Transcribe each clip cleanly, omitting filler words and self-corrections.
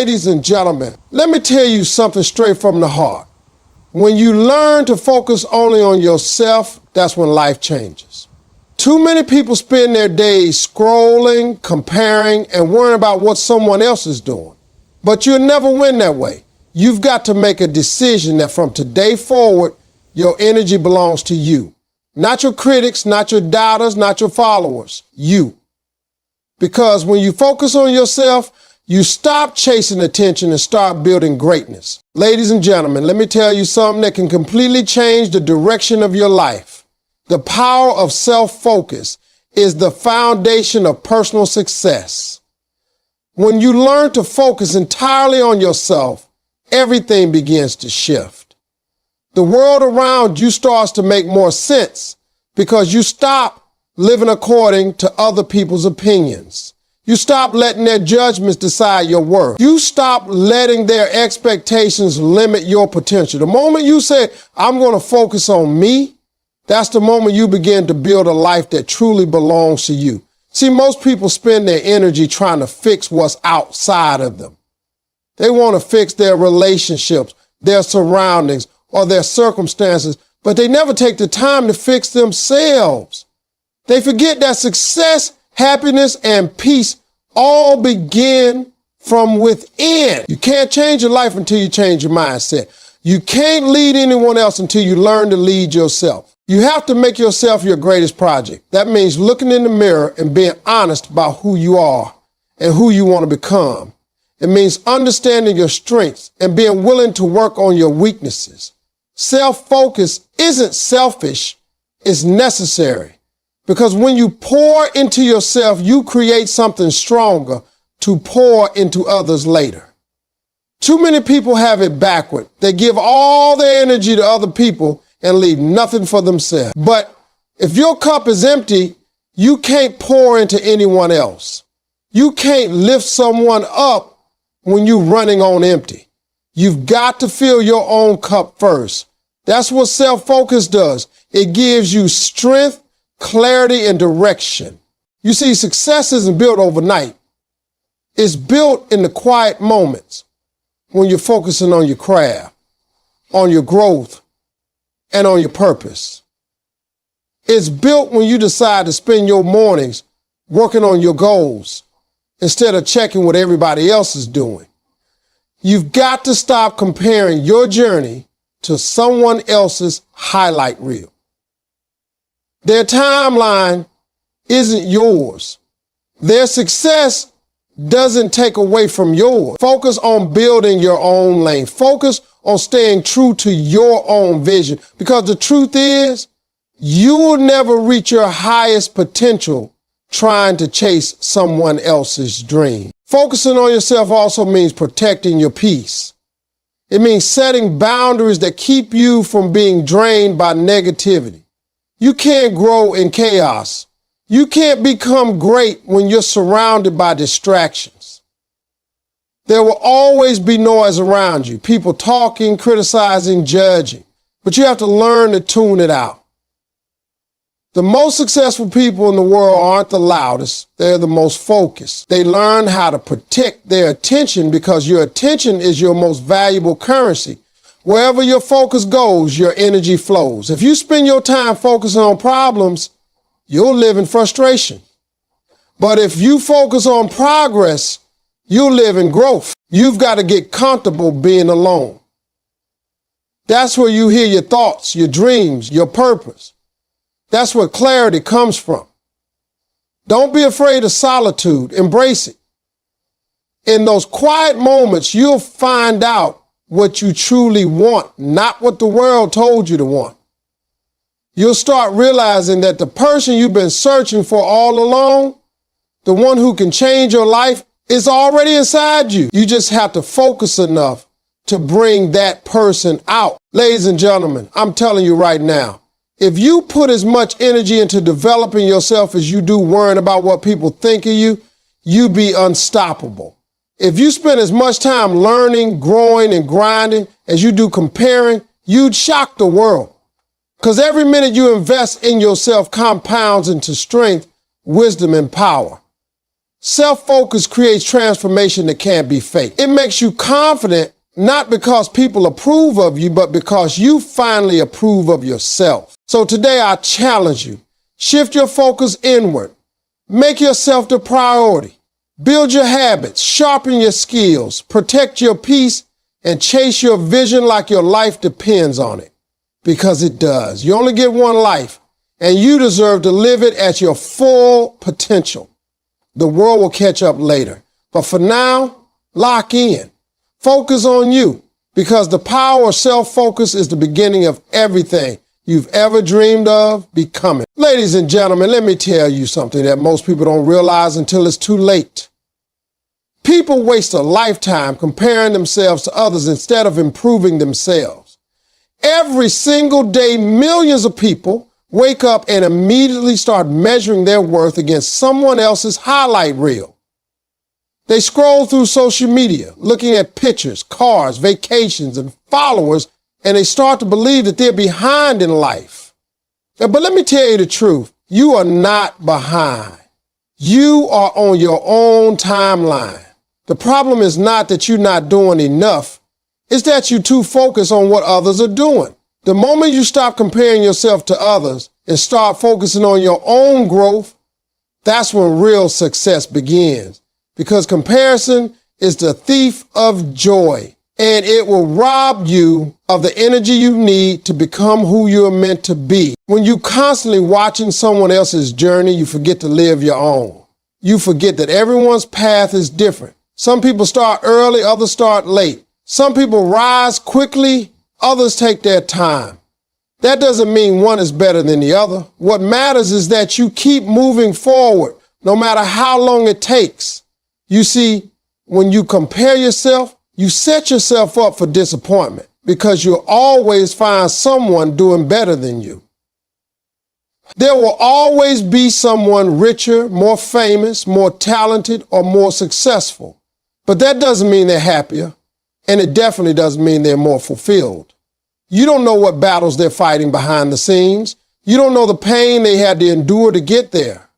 ladies and gentlemen, let me tell you something straight from the heart. When you learn to focus only on yourself, that's when life changes. Too many people spend their days scrolling, comparing, and worrying about what someone else is doing. But you'll never win that way. You've got to make a decision that from today forward, your energy belongs to you. Not your critics, not your doubters, not your followers. You. Because when you focus on yourself, you stop chasing attention and start building greatness. Ladies and gentlemen, let me tell you something that can completely change the direction of your life. The power of self-focus is the foundation of personal success. When you learn to focus entirely on yourself, everything begins to shift. The world around you starts to make more sense because you stop living according to other people's opinions. You stop letting their judgments decide your worth. You stop letting their expectations limit your potential. The moment you say, I'm going to focus on me, that's the moment you begin to build a life that truly belongs to you. See, most people spend their energy trying to fix what's outside of them. They want to fix their relationships, their surroundings, or their circumstances, but they never take the time to fix themselves. They forget that success, happiness, and peace all begin from within. You can't change your life until you change your mindset. You can't lead anyone else until you learn to lead yourself. You have to make yourself your greatest project. That means looking in the mirror and being honest about who you are and who you want to become. It means understanding your strengths and being willing to work on your weaknesses. Self-focus isn't selfish, it's necessary. Because when you pour into yourself, you create something stronger to pour into others later. Too many people have it backward. They give all their energy to other people and leave nothing for themselves. But if your cup is empty, you can't pour into anyone else. You can't lift someone up when you're running on empty. You've got to fill your own cup first. That's what self-focus does. It gives you strength, clarity, and direction. You see, success isn't built overnight. It's built in the quiet moments when you're focusing on your craft, on your growth, and on your purpose. It's built when you decide to spend your mornings working on your goals instead of checking what everybody else is doing. You've got to stop comparing your journey to someone else's highlight reel. Their timeline isn't yours. Their success doesn't take away from yours. Focus on building your own lane. Focus on staying true to your own vision. Because the truth is, you will never reach your highest potential trying to chase someone else's dream. Focusing on yourself also means protecting your peace. It means setting boundaries that keep you from being drained by negativity. You can't grow in chaos. You can't become great when you're surrounded by distractions. There will always be noise around you, people talking, criticizing, judging, but you have to learn to tune it out. The most successful people in the world aren't the loudest, they're the most focused. They learn how to protect their attention because your attention is your most valuable currency. Wherever your focus goes, your energy flows. If you spend your time focusing on problems, you'll live in frustration. But if you focus on progress, you'll live in growth. You've got to get comfortable being alone. That's where you hear your thoughts, your dreams, your purpose. That's where clarity comes from. Don't be afraid of solitude. Embrace it. In those quiet moments, you'll find out what you truly want, not what the world told you to want. You'll start realizing that the person you've been searching for all along, the one who can change your life, is already inside you. You just have to focus enough to bring that person out. Ladies and gentlemen, I'm telling you right now, if you put as much energy into developing yourself as you do worrying about what people think of you, you'd be unstoppable. If you spend as much time learning, growing, and grinding as you do comparing, you'd shock the world. Because every minute you invest in yourself compounds into strength, wisdom, and power. Self-focus creates transformation that can't be faked. It makes you confident not because people approve of you, but because you finally approve of yourself. So today I challenge you. Shift your focus inward. Make yourself the priority. Build your habits, sharpen your skills, protect your peace, and chase your vision like your life depends on it. Because it does. You only get one life, and you deserve to live it at your full potential. The world will catch up later. But for now, lock in. Focus on you, because the power of self-focus is the beginning of everything you've ever dreamed of becoming. Ladies and gentlemen, let me tell you something that most people don't realize until it's too late. People waste a lifetime comparing themselves to others instead of improving themselves. Every single day, millions of people wake up and immediately start measuring their worth against someone else's highlight reel. They scroll through social media, looking at pictures, cars, vacations, and followers, and they start to believe that they're behind in life. But let me tell you the truth. You are not behind. You are on your own timeline. The problem is not that you're not doing enough. It's that you're too focused on what others are doing. The moment you stop comparing yourself to others and start focusing on your own growth, that's when real success begins. Because comparison is the thief of joy, and it will rob you of the energy you need to become who you're meant to be. When you're constantly watching someone else's journey, you forget to live your own. You forget that everyone's path is different. Some people start early, others start late. Some people rise quickly, others take their time. That doesn't mean one is better than the other. What matters is that you keep moving forward, no matter how long it takes. You see, when you compare yourself, you set yourself up for disappointment because you'll always find someone doing better than you. There will always be someone richer, more famous, more talented, or more successful. But that doesn't mean they're happier, and it definitely doesn't mean they're more fulfilled. You don't know what battles they're fighting behind the scenes. You don't know the pain they had to endure to get there.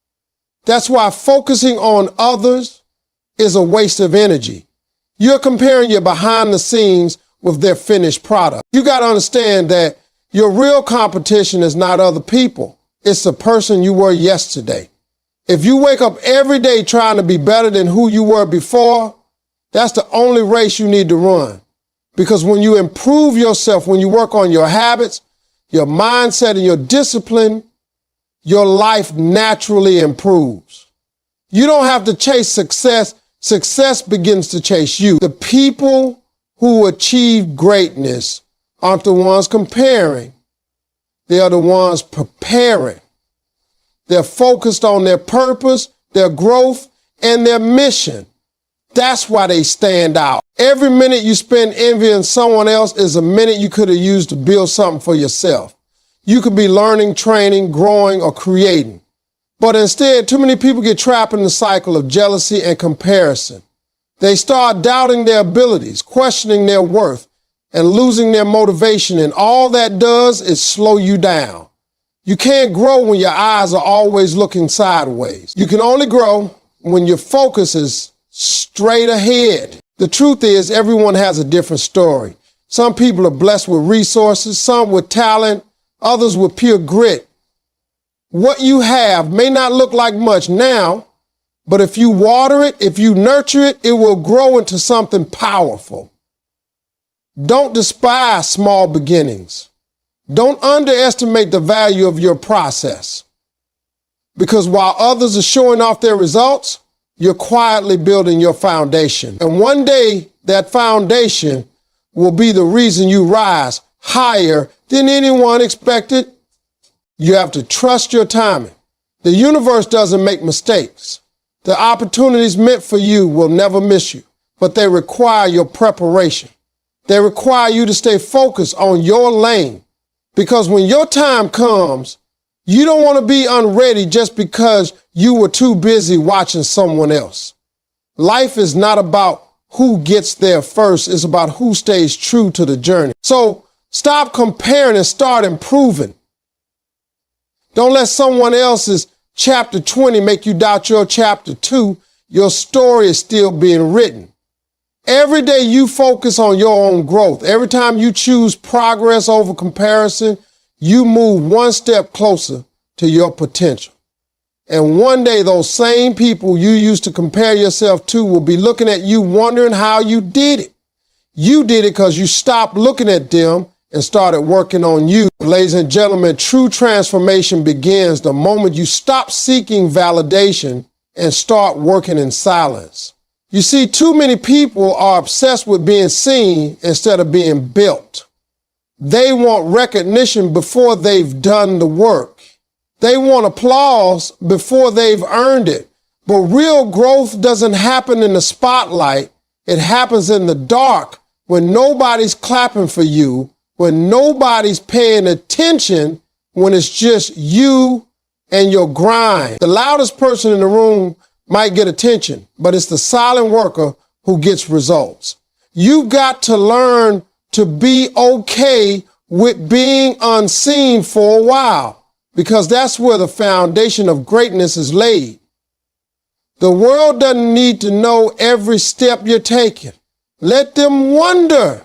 That's why focusing on others is a waste of energy. You're comparing your behind the scenes with their finished product. You got to understand that your real competition is not other people. It's the person you were yesterday. If you wake up every day trying to be better than who you were before, that's the only race you need to run. Because when you improve yourself, when you work on your habits, your mindset, and your discipline, your life naturally improves. You don't have to chase success. Success begins to chase you. The people who achieve greatness aren't the ones comparing. They are the ones preparing. They're focused on their purpose, their growth, and their mission. That's why they stand out. Every minute you spend envying someone else is a minute you could have used to build something for yourself. You could be learning, training, growing, or creating. But instead, too many people get trapped in the cycle of jealousy and comparison. They start doubting their abilities, questioning their worth, and losing their motivation, and all that does is slow you down. You can't grow when your eyes are always looking sideways. You can only grow when your focus is straight ahead. The truth is, everyone has a different story. Some people are blessed with resources, some with talent, others with pure grit. What you have may not look like much now, but if you water it, if you nurture it, it will grow into something powerful. Don't despise small beginnings. Don't underestimate the value of your process. Because while others are showing off their results, you're quietly building your foundation. And one day, that foundation will be the reason you rise higher than anyone expected. You have to trust your timing. The universe doesn't make mistakes. The opportunities meant for you will never miss you, but they require your preparation. They require you to stay focused on your lane, because when your time comes, you don't want to be unready just because you were too busy watching someone else. Life is not about who gets there first. It's about who stays true to the journey. So stop comparing and start improving. Don't let someone else's chapter 20 make you doubt your chapter 2. Your story is still being written. Every day you focus on your own growth. Every time you choose progress over comparison, you move one step closer to your potential. And one day those same people you used to compare yourself to will be looking at you wondering how you did it. You did it because you stopped looking at them and started working on you. Ladies and gentlemen, true transformation begins the moment you stop seeking validation and start working in silence. You see, too many people are obsessed with being seen instead of being built. They want recognition before they've done the work. They want applause before they've earned it. But real growth doesn't happen in the spotlight. It happens in the dark when nobody's clapping for you, when nobody's paying attention, when it's just you and your grind. The loudest person in the room might get attention, but it's the silent worker who gets results. You've got to learn to be okay with being unseen for a while, because that's where the foundation of greatness is laid. The world doesn't need to know every step you're taking. Let them wonder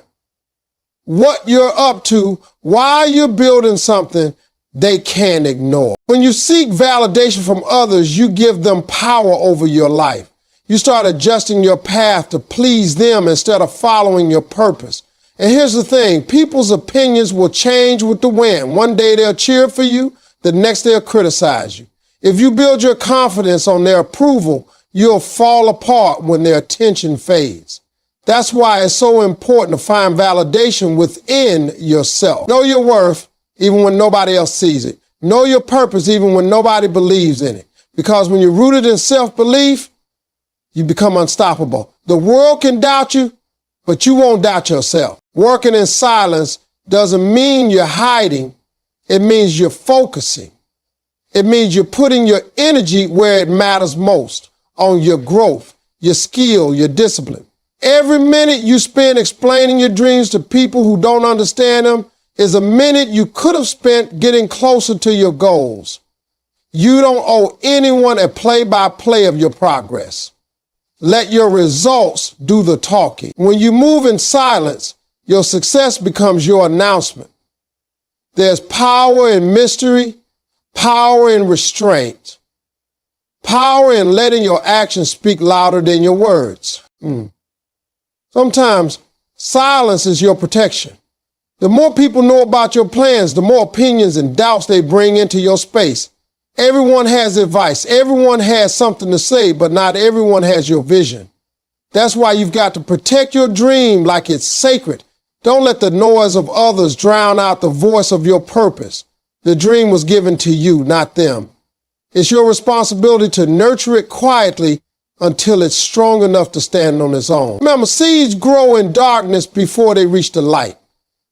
what you're up to, why you're building something they can't ignore. When you seek validation from others, you give them power over your life. You start adjusting your path to please them instead of following your purpose. And here's the thing, people's opinions will change with the wind. One day they'll cheer for you, the next they'll criticize you. If you build your confidence on their approval, you'll fall apart when their attention fades. That's why it's so important to find validation within yourself. Know your worth even when nobody else sees it. Know your purpose even when nobody believes in it. Because when you're rooted in self-belief, you become unstoppable. The world can doubt you, but you won't doubt yourself. Working in silence doesn't mean you're hiding. It means you're focusing. It means you're putting your energy where it matters most, on your growth, your skill, your discipline. Every minute you spend explaining your dreams to people who don't understand them is a minute you could have spent getting closer to your goals. You don't owe anyone a play-by-play of your progress. Let your results do the talking. When you move in silence, your success becomes your announcement. There's power in mystery, power in restraint, power in letting your actions speak louder than your words. Sometimes silence is your protection. The more people know about your plans, the more opinions and doubts they bring into your space. Everyone has advice. Everyone has something to say, but not everyone has your vision. That's why you've got to protect your dream like it's sacred. Don't let the noise of others drown out the voice of your purpose. The dream was given to you, not them. It's your responsibility to nurture it quietly until it's strong enough to stand on its own. Remember, seeds grow in darkness before they reach the light.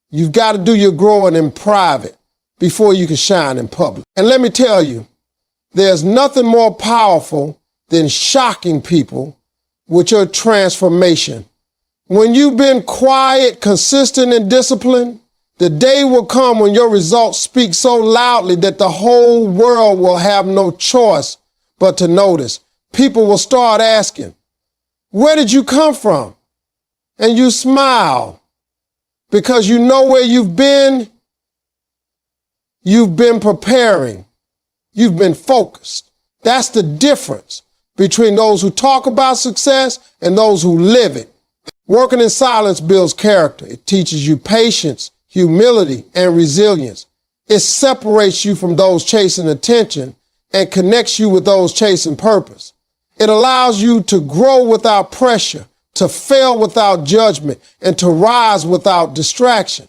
You've got to do your growing in private before you can shine in public. And let me tell you, there's nothing more powerful than shocking people with your transformation. When you've been quiet, consistent, and disciplined, the day will come when your results speak so loudly that the whole world will have no choice but to notice. People will start asking, where did you come from? And you smile because you know where you've been. You've been preparing. You've been focused. That's the difference between those who talk about success and those who live it. Working in silence builds character. It teaches you patience, humility, and resilience. It separates you from those chasing attention and connects you with those chasing purpose. It allows you to grow without pressure, to fail without judgment, and to rise without distraction.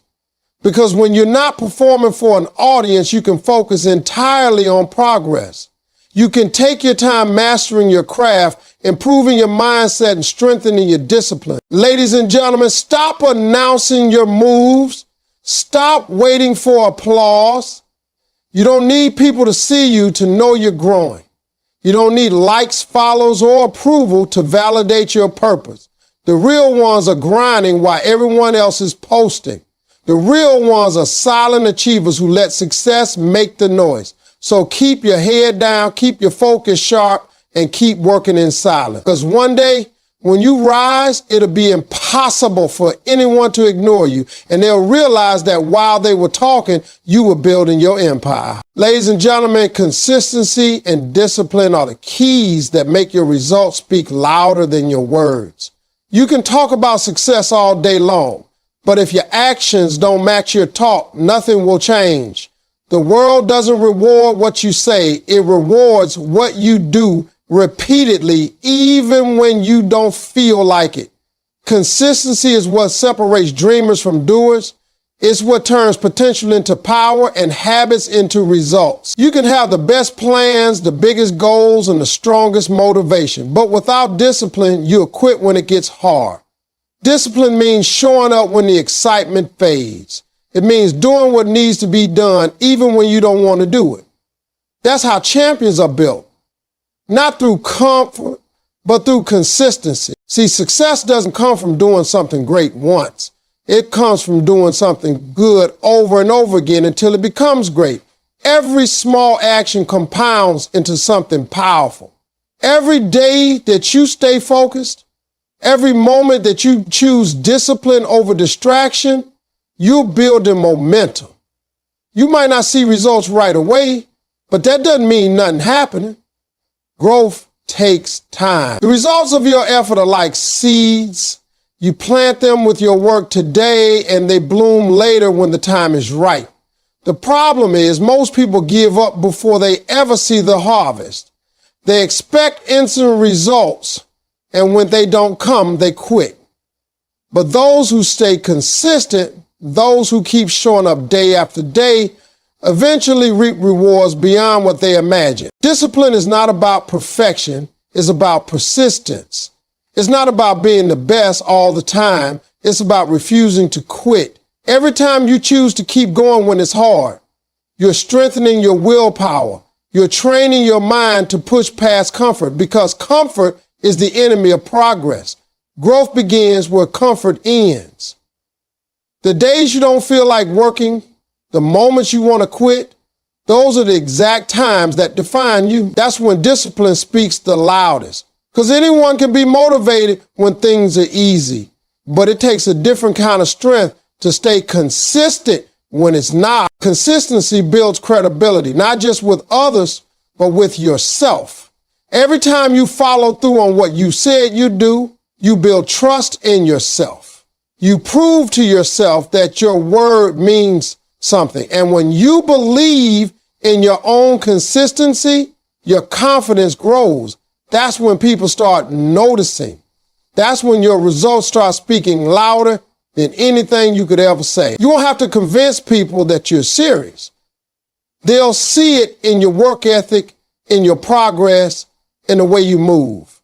Because when you're not performing for an audience, you can focus entirely on progress. You can take your time mastering your craft, improving your mindset, and strengthening your discipline. Ladies and gentlemen, stop announcing your moves. Stop waiting for applause. You don't need people to see you to know you're growing. You don't need likes, follows, or approval to validate your purpose. The real ones are grinding while everyone else is posting. The real ones are silent achievers who let success make the noise. So keep your head down, keep your focus sharp, and keep working in silence. Because one day, when you rise, it'll be impossible for anyone to ignore you, and they'll realize that while they were talking, you were building your empire. Ladies and gentlemen, consistency and discipline are the keys that make your results speak louder than your words. You can talk about success all day long, but if your actions don't match your talk, nothing will change. The world doesn't reward what you say, it rewards what you do repeatedly, even when you don't feel like it. Consistency is what separates dreamers from doers. It's what turns potential into power and habits into results. You can have the best plans, the biggest goals, and the strongest motivation, but without discipline, you'll quit when it gets hard. Discipline means showing up when the excitement fades. It means doing what needs to be done even when you don't want to do it. That's how champions are built. Not through comfort, but through consistency. See, success doesn't come from doing something great once. It comes from doing something good over and over again until it becomes great. Every small action compounds into something powerful. Every day that you stay focused, every moment that you choose discipline over distraction, you're building momentum. You might not see results right away, but that doesn't mean nothing happening. Growth takes time. The results of your effort are like seeds. You plant them with your work today and they bloom later when the time is right. The problem is most people give up before they ever see the harvest. They expect instant results, and when they don't come, they quit. But those who stay consistent, those who keep showing up day after day, eventually reap rewards beyond what they imagine. Discipline is not about perfection, it's about persistence. It's not about being the best all the time, it's about refusing to quit. Every time you choose to keep going when it's hard, you're strengthening your willpower. You're training your mind to push past comfort, because comfort is the enemy of progress. Growth begins where comfort ends. The days you don't feel like working, the moments you want to quit, those are the exact times that define you. That's when discipline speaks the loudest. Because anyone can be motivated when things are easy, but it takes a different kind of strength to stay consistent when it's not. Consistency builds credibility, not just with others, but with yourself. Every time you follow through on what you said you'd do, you build trust in yourself. You prove to yourself that your word means something. And when you believe in your own consistency, your confidence grows. That's when people start noticing. That's when your results start speaking louder than anything you could ever say. You won't have to convince people that you're serious. They'll see it in your work ethic, in your progress, in the way you move.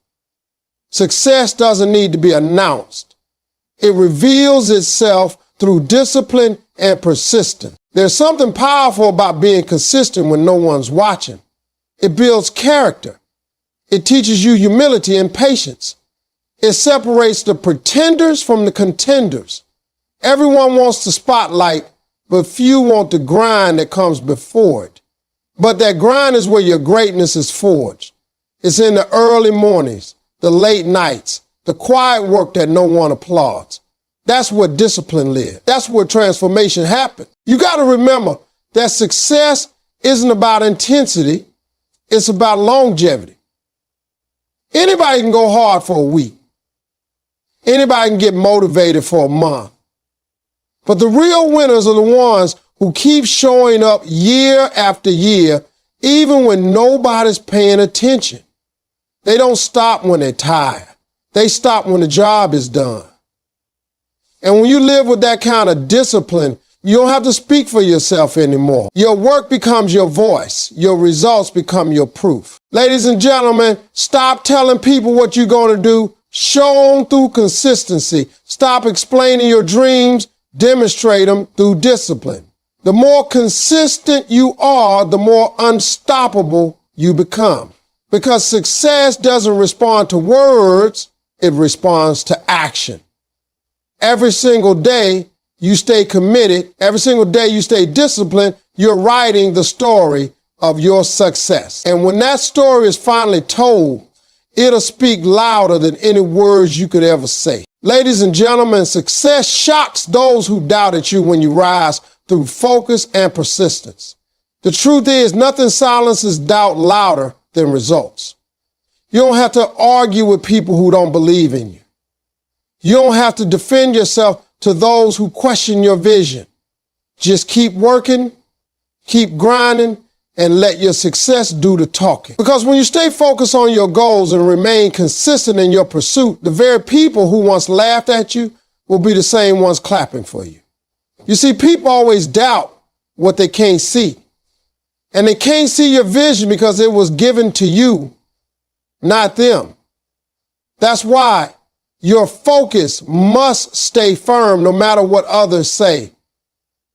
Success doesn't need to be announced. It reveals itself through discipline and persistence. There's something powerful about being consistent when no one's watching. It builds character. It teaches you humility and patience. It separates the pretenders from the contenders. Everyone wants the spotlight, but few want the grind that comes before it. But that grind is where your greatness is forged. It's in the early mornings, the late nights, the quiet work that no one applauds. That's where discipline lives. That's where transformation happens. You got to remember that success isn't about intensity. It's about longevity. Anybody can go hard for a week. Anybody can get motivated for a month. But the real winners are the ones who keep showing up year after year, even when nobody's paying attention. They don't stop when they're tired. They stop when the job is done. And when you live with that kind of discipline, you don't have to speak for yourself anymore. Your work becomes your voice. Your results become your proof. Ladies and gentlemen, stop telling people what you're going to do. Show them through consistency. Stop explaining your dreams. Demonstrate them through discipline. The more consistent you are, the more unstoppable you become. Because success doesn't respond to words, it responds to action. Every single day you stay committed, every single day you stay disciplined, you're writing the story of your success. And when that story is finally told, it'll speak louder than any words you could ever say. Ladies and gentlemen, success shocks those who doubted you when you rise through focus and persistence. The truth is, nothing silences doubt louder than results. You don't have to argue with people who don't believe in you. You don't have to defend yourself to those who question your vision. Just keep working, keep grinding, and let your success do the talking. Because when you stay focused on your goals and remain consistent in your pursuit, the very people who once laughed at you will be the same ones clapping for you. You see, people always doubt what they can't see. And they can't see your vision because it was given to you, not them. That's why your focus must stay firm no matter what others say.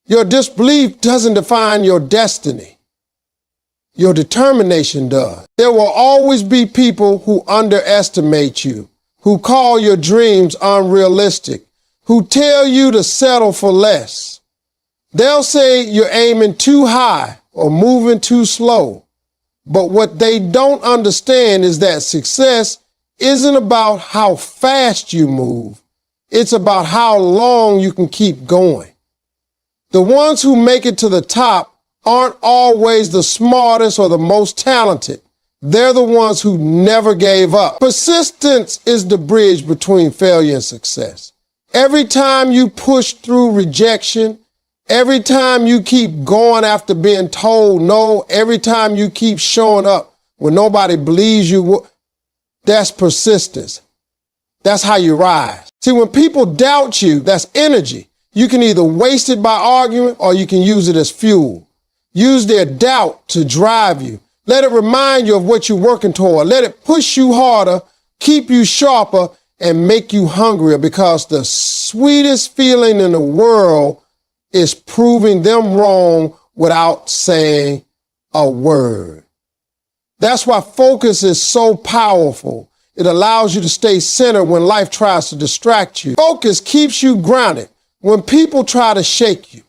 Your disbelief doesn't define your destiny. Your determination does. There will always be people who underestimate you, who call your dreams unrealistic, who tell you to settle for less. They'll say you're aiming too high or moving too slow. But what they don't understand is that success isn't about how fast you move. It's about how long you can keep going. The ones who make it to the top aren't always the smartest or the most talented. They're the ones who never gave up. Persistence is the bridge between failure and success. Every time you push through rejection, every time you keep going after being told no, every time you keep showing up when nobody believes you, that's persistence. That's how you rise. See, when people doubt you, that's energy. You can either waste it by arguing or you can use it as fuel. Use their doubt to drive you. Let it remind you of what you're working toward. Let it push you harder, keep you sharper, and make you hungrier, because the sweetest feeling in the world is proving them wrong without saying a word. That's why focus is so powerful. It allows you to stay centered when life tries to distract you. Focus keeps you grounded when people try to shake you.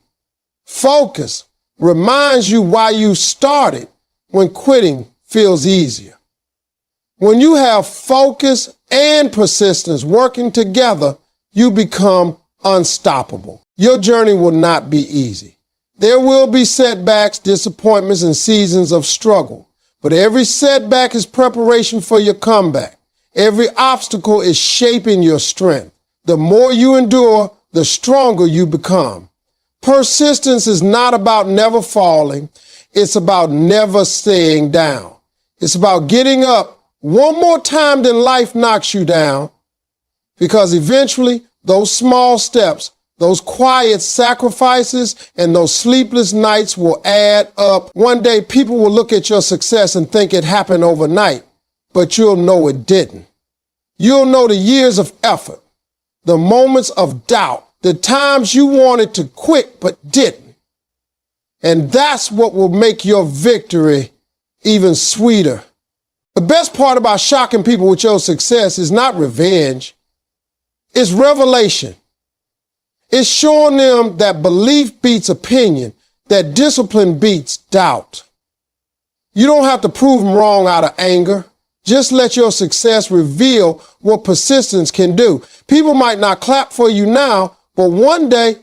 Focus reminds you why you started when quitting feels easier. When you have focus and persistence working together, you become unstoppable. Your journey will not be easy. There will be setbacks, disappointments, and seasons of struggle. But every setback is preparation for your comeback. Every obstacle is shaping your strength. The more you endure, the stronger you become. Persistence is not about never falling. It's about never staying down. It's about getting up one more time than life knocks you down, because eventually those small steps, those quiet sacrifices, and those sleepless nights will add up. One day people will look at your success and think it happened overnight, but you'll know it didn't. You'll know the years of effort, the moments of doubt, the times you wanted to quit but didn't. And that's what will make your victory even sweeter. The best part about shocking people with your success is not revenge. It's revelation. It's showing them that belief beats opinion, that discipline beats doubt. You don't have to prove them wrong out of anger. Just let your success reveal what persistence can do. People might not clap for you now, but one day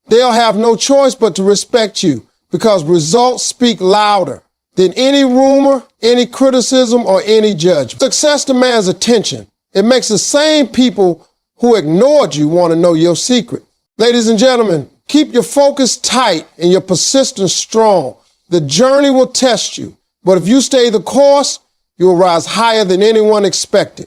they'll have no choice but to respect you, because results speak louder than any rumor, any criticism, or any judgment. Success demands attention. It makes the same people who ignored you want to know your secret. Ladies and gentlemen, keep your focus tight and your persistence strong. The journey will test you, but if you stay the course, you'll rise higher than anyone expected.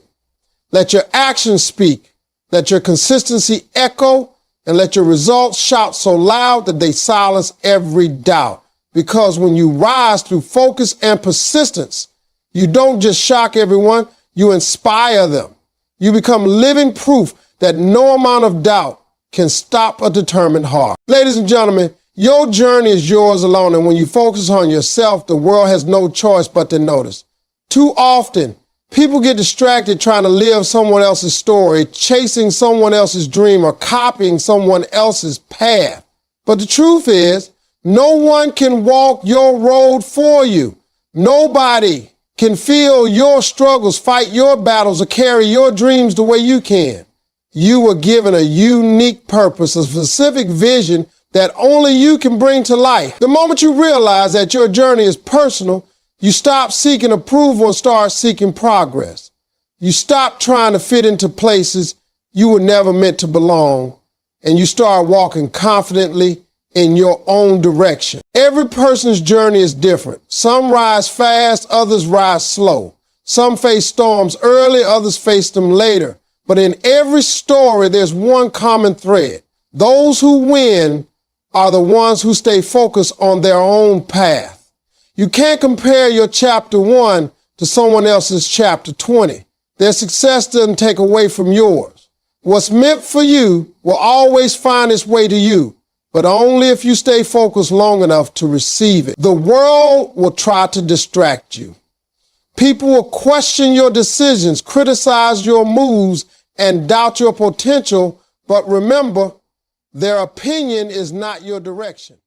Let your actions speak. Let your consistency echo, and let your results shout so loud that they silence every doubt. Because when you rise through focus and persistence, you don't just shock everyone, you inspire them. You become living proof that no amount of doubt can stop a determined heart. Ladies and gentlemen, your journey is yours alone, and when you focus on yourself, the world has no choice but to notice. Too often, people get distracted trying to live someone else's story, chasing someone else's dream, or copying someone else's path. But the truth is, No one can walk your road for you. Nobody can feel your struggles, fight your battles, or carry your dreams the way you can. You were given a unique purpose, a specific vision that only you can bring to life. The moment you realize that your journey is personal, you stop seeking approval and start seeking progress. You stop trying to fit into places you were never meant to belong, and you start walking confidently in your own direction. Every person's journey is different. Some rise fast, others rise slow. Some face storms early, others face them later. But in every story, there's one common thread. Those who win are the ones who stay focused on their own path. You can't compare your chapter 1 to someone else's chapter 20. Their success doesn't take away from yours. What's meant for you will always find its way to you, but only if you stay focused long enough to receive it. The world will try to distract you. People will question your decisions, criticize your moves, and doubt your potential, but remember, their opinion is not your direction.